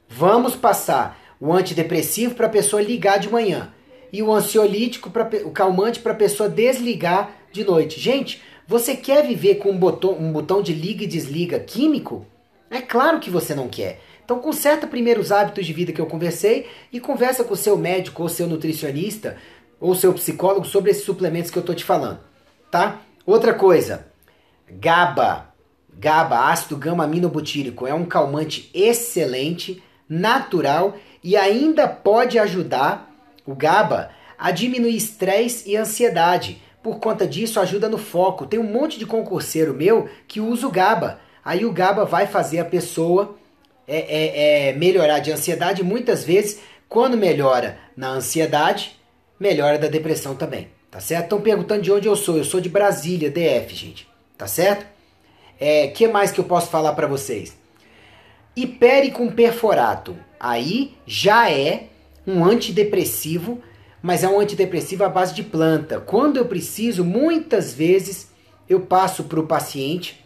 Vamos passar o antidepressivo para a pessoa ligar de manhã e o ansiolítico, o calmante para a pessoa desligar de noite. Gente, você quer viver com um botão de liga e desliga químico? É claro que você não quer. Então conserta primeiro os hábitos de vida que eu conversei e conversa com o seu médico ou seu nutricionista ou seu psicólogo sobre esses suplementos que eu estou te falando, tá? Outra coisa, GABA. GABA, ácido gama-aminobutírico, é um calmante excelente, natural e ainda pode ajudar o GABA a diminuir estresse e ansiedade. Por conta disso, ajuda no foco. Tem um monte de concurseiro meu que usa o GABA. Aí o GABA vai fazer a pessoa melhorar de ansiedade. Muitas vezes, quando melhora na ansiedade, melhora da depressão também. Tá certo? Estão perguntando de onde eu sou. Eu sou de Brasília, DF, gente. Tá certo? Que mais que eu posso falar para vocês? Hipericum perforatum. Aí já é um antidepressivo, mas é um antidepressivo à base de planta. Quando eu preciso, muitas vezes eu passo para o paciente,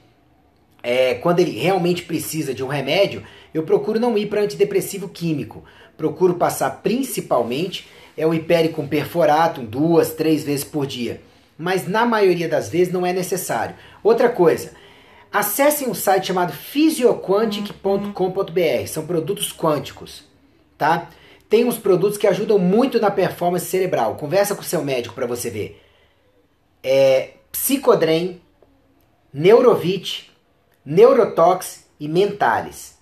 quando ele realmente precisa de um remédio, eu procuro não ir para antidepressivo químico. Procuro passar principalmente o Hipericum perforatum 2, 3 vezes por dia. Mas na maioria das vezes não é necessário. Outra coisa, acessem um site chamado physioquantic.com.br. São produtos quânticos, tá? Tem uns produtos que ajudam muito na performance cerebral. Conversa com o seu médico para você ver. Psicodrem, Neurovit, Neurotox e Mentalis.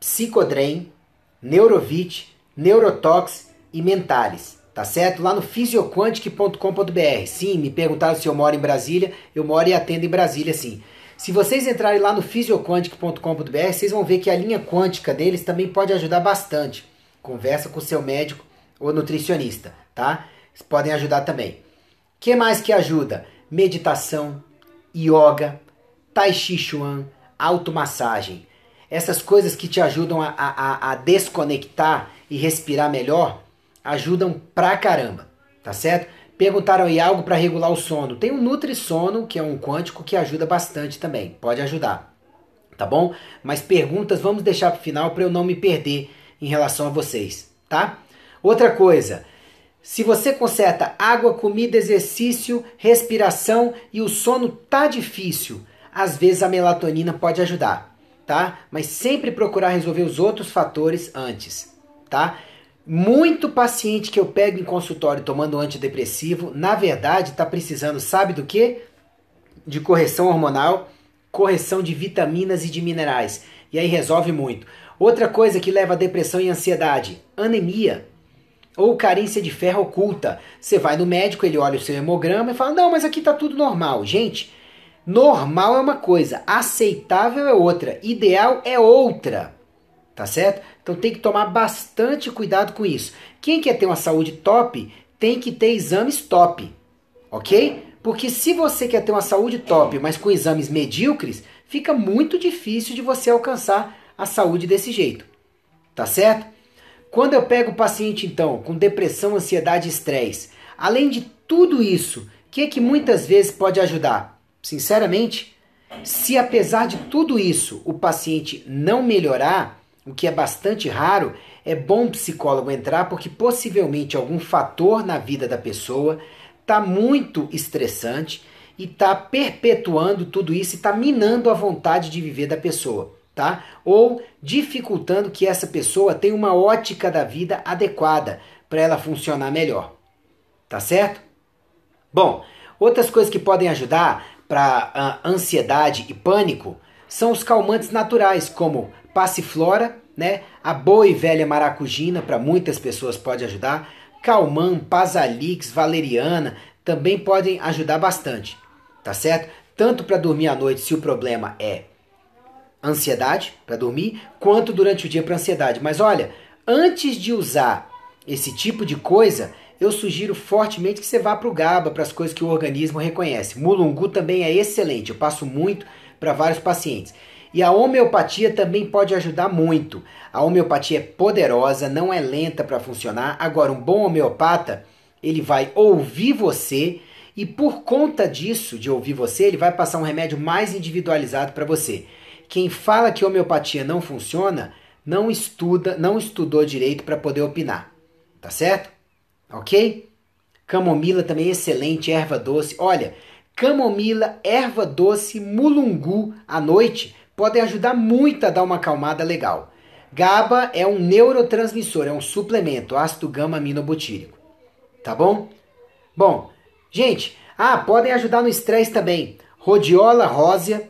Psicodrem, Neurovit, Neurotox e Mentalis. Tá certo? Lá no physioquantic.com.br. Sim, me perguntaram se eu moro em Brasília. Eu moro e atendo em Brasília, sim. Se vocês entrarem lá no physioquantic.com.br, vocês vão ver que a linha quântica deles também pode ajudar bastante. Conversa com o seu médico ou nutricionista, tá? Eles podem ajudar também. O que mais que ajuda? Meditação, yoga, tai chi chuan, automassagem. Essas coisas que te ajudam a desconectar e respirar melhor, ajudam pra caramba, tá certo? Perguntaram aí algo para regular o sono. Tem o Nutrissono, que é um quântico que ajuda bastante também. Pode ajudar, tá bom? Mas perguntas vamos deixar para o final para eu não me perder em relação a vocês, tá? Outra coisa, se você conserta água, comida, exercício, respiração e o sono tá difícil, às vezes a melatonina pode ajudar, tá? Mas sempre procurar resolver os outros fatores antes, tá? Muito paciente que eu pego em consultório tomando antidepressivo, na verdade está precisando, sabe do quê? De correção hormonal, correção de vitaminas e de minerais. E aí resolve muito. Outra coisa que leva a depressão e ansiedade, anemia ou carência de ferro oculta. Você vai no médico, ele olha o seu hemograma e fala, não, mas aqui está tudo normal. Gente, normal é uma coisa, aceitável é outra, ideal é outra. Tá certo? Então tem que tomar bastante cuidado com isso. Quem quer ter uma saúde top, tem que ter exames top. Ok? Porque se você quer ter uma saúde top, mas com exames medíocres, fica muito difícil de você alcançar a saúde desse jeito. Tá certo? Quando eu pego o paciente, então, com depressão, ansiedade e estresse, além de tudo isso, o que muitas vezes pode ajudar? Sinceramente, se apesar de tudo isso, o paciente não melhorar, o que é bastante raro, é bom o psicólogo entrar porque possivelmente algum fator na vida da pessoa está muito estressante e está perpetuando tudo isso e está minando a vontade de viver da pessoa, tá? Ou dificultando que essa pessoa tenha uma ótica da vida adequada para ela funcionar melhor, tá certo? Bom, outras coisas que podem ajudar para ansiedade e pânico são os calmantes naturais, como passiflora, né? A boa e velha maracujina, para muitas pessoas pode ajudar. Calman, Pasalix, valeriana, também podem ajudar bastante, tá certo? Tanto para dormir à noite, se o problema é ansiedade, para dormir, quanto durante o dia para ansiedade. Mas olha, antes de usar esse tipo de coisa, eu sugiro fortemente que você vá para o GABA, para as coisas que o organismo reconhece. Mulungu também é excelente, eu passo muito para vários pacientes. E a homeopatia também pode ajudar muito. A homeopatia é poderosa, não é lenta para funcionar. Agora, um bom homeopata, ele vai ouvir você E por conta disso, de ouvir você, ele vai passar um remédio mais individualizado para você. Quem fala que homeopatia não funciona, não estudou direito para poder opinar. Tá certo? Ok? Camomila também é excelente, erva doce. Olha, camomila, erva doce, mulungu à noite podem ajudar muito a dar uma acalmada legal. GABA é um neurotransmissor, é um suplemento, ácido gama-aminobutírico. Tá bom? Bom, gente, podem ajudar no estresse também. Rhodiola rósea,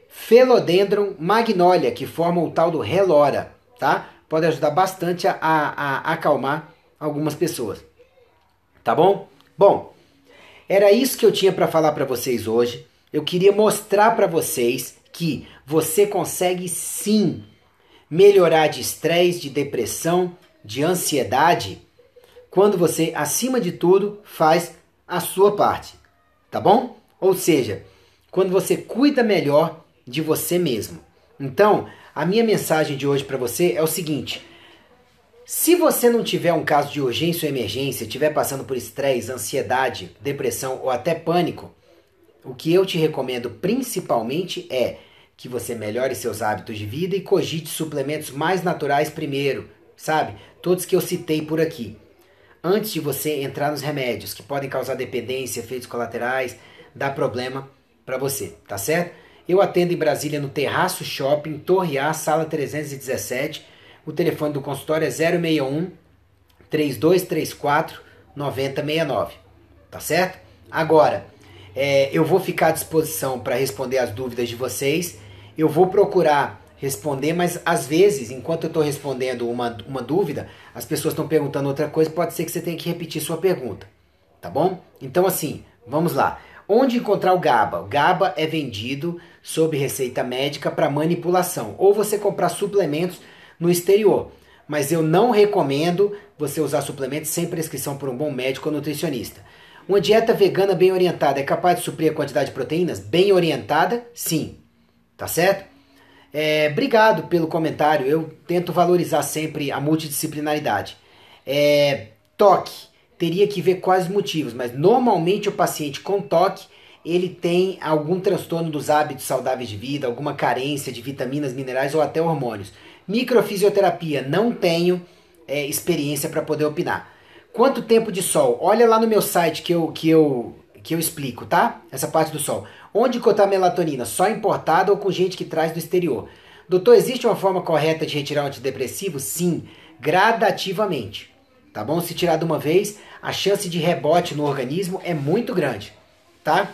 Philodendron, magnólia, que formam o tal do relora, tá? Pode ajudar bastante a acalmar algumas pessoas. Tá bom? Bom, era isso que eu tinha para falar para vocês hoje. Eu queria mostrar para vocês que você consegue sim melhorar de estresse, de depressão, de ansiedade, quando você, acima de tudo, faz a sua parte. Tá bom? Ou seja, quando você cuida melhor de você mesmo. Então, a minha mensagem de hoje para você é o seguinte: se você não tiver um caso de urgência ou emergência, estiver passando por estresse, ansiedade, depressão ou até pânico, o que eu te recomendo principalmente é que você melhore seus hábitos de vida e cogite suplementos mais naturais primeiro, sabe? Todos que eu citei por aqui. Antes de você entrar nos remédios que podem causar dependência, efeitos colaterais, dar problema para você, tá certo? Eu atendo em Brasília no Terraço Shopping, Torre A, sala 317. O telefone do consultório é 061 3234 9069. Tá certo? Agora, eu vou ficar à disposição para responder as dúvidas de vocês. Eu vou procurar responder, mas às vezes, enquanto eu estou respondendo uma dúvida, as pessoas estão perguntando outra coisa, pode ser que você tenha que repetir sua pergunta. Tá bom? Então assim, vamos lá. Onde encontrar o GABA? O GABA é vendido sob receita médica para manipulação, ou você comprar suplementos no exterior. Mas eu não recomendo você usar suplementos sem prescrição por um bom médico ou nutricionista. Uma dieta vegana bem orientada é capaz de suprir a quantidade de proteínas? Bem orientada, sim. Tá certo? Obrigado pelo comentário. Eu tento valorizar sempre a multidisciplinaridade. Toque. Teria que ver quais motivos, mas normalmente o paciente com toque, ele tem algum transtorno dos hábitos saudáveis de vida, alguma carência de vitaminas, minerais ou até hormônios. Microfisioterapia, não tenho experiência para poder opinar. Quanto tempo de sol? Olha lá no meu site que eu explico, tá? Essa parte do sol. Onde encontrar melatonina? Só importada ou com gente que traz do exterior? Doutor, existe uma forma correta de retirar o antidepressivo? Sim, gradativamente. Tá bom? Se tirar de uma vez, a chance de rebote no organismo é muito grande, tá?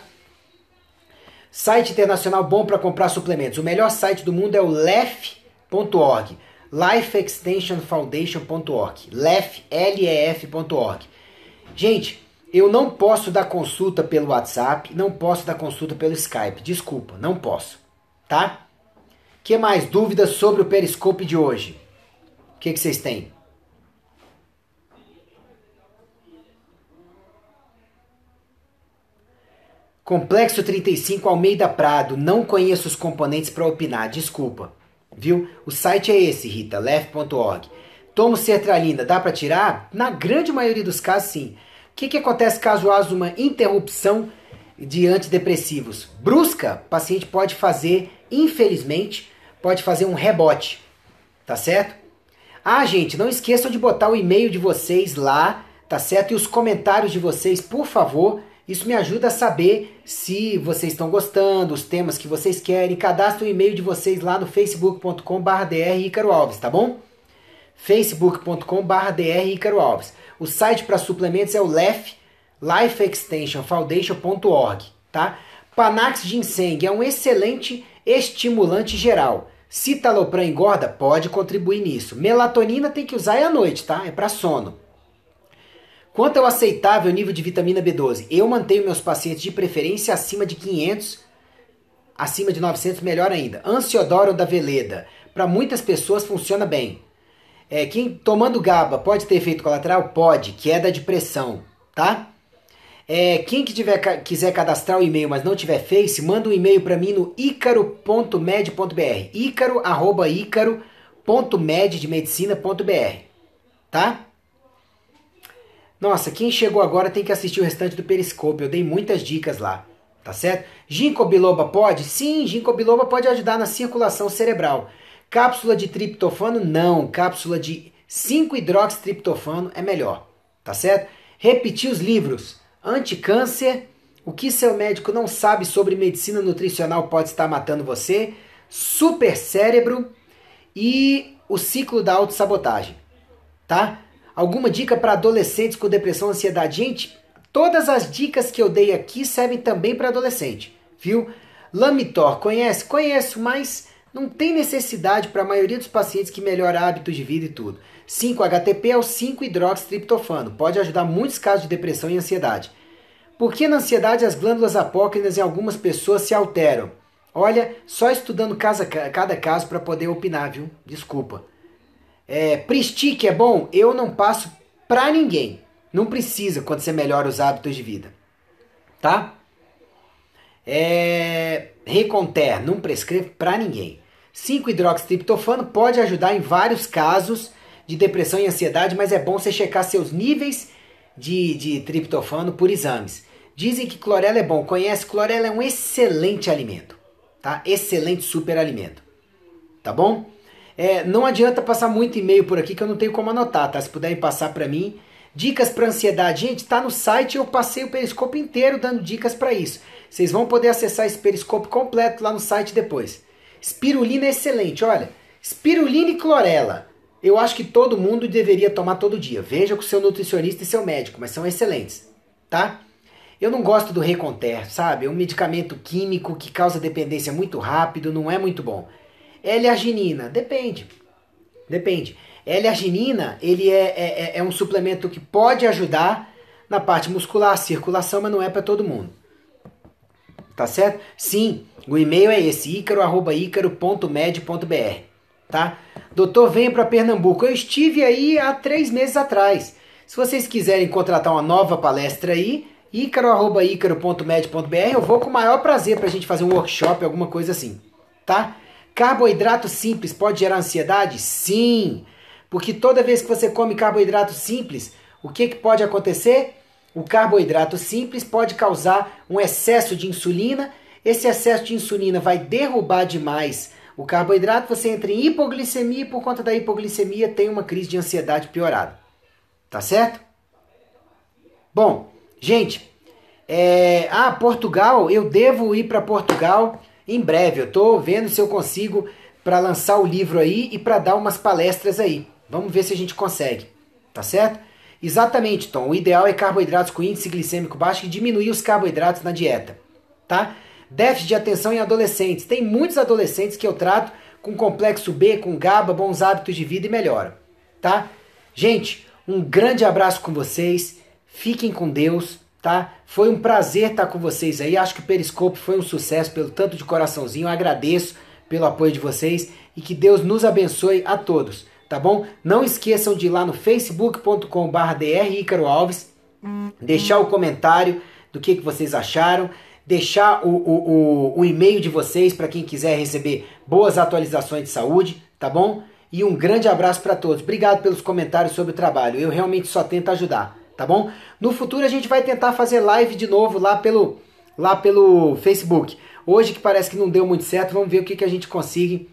Site internacional bom para comprar suplementos. O melhor site do mundo é o lef.org, lifeextensionfoundation.org, lef.org. Gente, eu não posso dar consulta pelo WhatsApp, não posso dar consulta pelo Skype, desculpa, não posso, tá? Que mais? Dúvidas sobre o Periscope de hoje? O que vocês têm? Complexo 35 Almeida Prado. Não conheço os componentes para opinar, desculpa. Viu? O site é esse, Rita, lef.org. Tomo sertralina, dá para tirar? Na grande maioria dos casos, sim. O que acontece caso haja uma interrupção de antidepressivos? Brusca, o paciente pode fazer, infelizmente, pode fazer um rebote. Tá certo? Gente, não esqueçam de botar o e-mail de vocês lá, tá certo? E os comentários de vocês, por favor. Isso me ajuda a saber se vocês estão gostando, os temas que vocês querem. Cadastre o e-mail de vocês lá no facebook.com/drIcaroalves, tá bom? facebook.com/drIcaroalves. O site para suplementos é o lifeextensionfoundation.org, tá? Panax Ginseng é um excelente estimulante geral. Citalopram engorda? Pode contribuir nisso. Melatonina tem que usar à noite, tá? É para sono. Quanto ao aceitável nível de vitamina B12? Eu mantenho meus pacientes de preferência acima de 500, acima de 900, melhor ainda. Ansiodoro da Veleda. Para muitas pessoas funciona bem. Quem tomando GABA pode ter efeito colateral? Pode, queda de pressão, tá? Quem quiser cadastrar o e-mail, mas não tiver Face, manda um e-mail para mim no icaro.med.br. icaro@icaro.med de medicina.br, tá? Nossa, quem chegou agora tem que assistir o restante do Periscope, eu dei muitas dicas lá, tá certo? Ginkgo biloba pode? Sim, ginkgo biloba pode ajudar na circulação cerebral. Cápsula de triptofano, não. Cápsula de 5-hidroxitriptofano é melhor, tá certo? Repetir os livros. Anticâncer, o que seu médico não sabe sobre medicina nutricional pode estar matando você. Super cérebro e o ciclo da autossabotagem, tá? Alguma dica para adolescentes com depressão e ansiedade? Gente, todas as dicas que eu dei aqui servem também para adolescente, viu? Lamitor, conhece? Conheço, mas não tem necessidade para a maioria dos pacientes que melhora hábitos de vida e tudo. 5-HTP é o 5-hidroxitriptofano. Pode ajudar muitos casos de depressão e ansiedade. Por que na ansiedade as glândulas apócrinas em algumas pessoas se alteram? Olha, só estudando cada caso para poder opinar, viu? Desculpa. Pristique é bom? Eu não passo pra ninguém. Não precisa quando você melhora os hábitos de vida. Tá? Reconter, não prescreve pra ninguém. 5-hidroxitriptofano pode ajudar em vários casos de depressão e ansiedade, mas é bom você checar seus níveis de triptofano por exames. Dizem que clorela é bom. Conhece? Clorela é um excelente alimento. Tá? Excelente super alimento. Tá bom? Não adianta passar muito e-mail por aqui que eu não tenho como anotar, tá? Se puderem passar para mim. Dicas para ansiedade. Gente, tá no site, eu passei o Periscope inteiro dando dicas para isso. Vocês vão poder acessar esse Periscope completo lá no site depois. Espirulina é excelente, olha. Espirulina e clorela. Eu acho que todo mundo deveria tomar todo dia. Veja com o seu nutricionista e seu médico, mas são excelentes, tá? Eu não gosto do Reconter, sabe? É um medicamento químico que causa dependência muito rápido, não é muito bom. L-arginina, depende. L-arginina, ele é um suplemento que pode ajudar na parte muscular, circulação, mas não é para todo mundo. Tá certo? Sim, o e-mail é esse, icaro@icaro.med.br, tá? Doutor, venha para Pernambuco. Eu estive aí há 3 meses atrás. Se vocês quiserem contratar uma nova palestra aí, icaro@icaro.med.br, eu vou com o maior prazer pra gente fazer um workshop, alguma coisa assim, tá? Carboidrato simples pode gerar ansiedade? Sim, porque toda vez que você come carboidrato simples, o que pode acontecer? O carboidrato simples pode causar um excesso de insulina. Esse excesso de insulina vai derrubar demais o carboidrato, você entra em hipoglicemia e por conta da hipoglicemia tem uma crise de ansiedade piorada. Tá certo? Bom, gente, Portugal, eu devo ir para Portugal em breve. Eu tô vendo se eu consigo para lançar o livro aí e para dar umas palestras aí. Vamos ver se a gente consegue, tá certo? Exatamente, Tom. O ideal é carboidratos com índice glicêmico baixo e diminuir os carboidratos na dieta, tá? Déficit de atenção em adolescentes. Tem muitos adolescentes que eu trato com complexo B, com GABA, bons hábitos de vida e melhora, tá? Gente, um grande abraço com vocês. Fiquem com Deus, tá? Foi um prazer estar com vocês aí. Acho que o Periscope foi um sucesso pelo tanto de coraçãozinho. Eu agradeço pelo apoio de vocês e que Deus nos abençoe a todos, tá bom? Não esqueçam de ir lá no facebook.com/dr Ícaro Alves, deixar o comentário do que vocês acharam, deixar o e-mail de vocês para quem quiser receber boas atualizações de saúde, tá bom? E um grande abraço para todos. Obrigado pelos comentários sobre o trabalho. Eu realmente só tento ajudar, tá bom? No futuro a gente vai tentar fazer live de novo lá pelo Facebook. Hoje que parece que não deu muito certo, vamos ver o que a gente consegue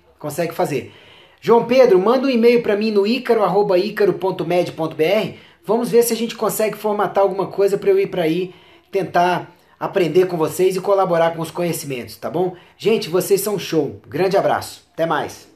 fazer. João Pedro, manda um e-mail para mim no icaro@icaro.med.br. Vamos ver se a gente consegue formatar alguma coisa para eu ir para aí tentar aprender com vocês e colaborar com os conhecimentos, tá bom? Gente, vocês são show. Grande abraço. Até mais.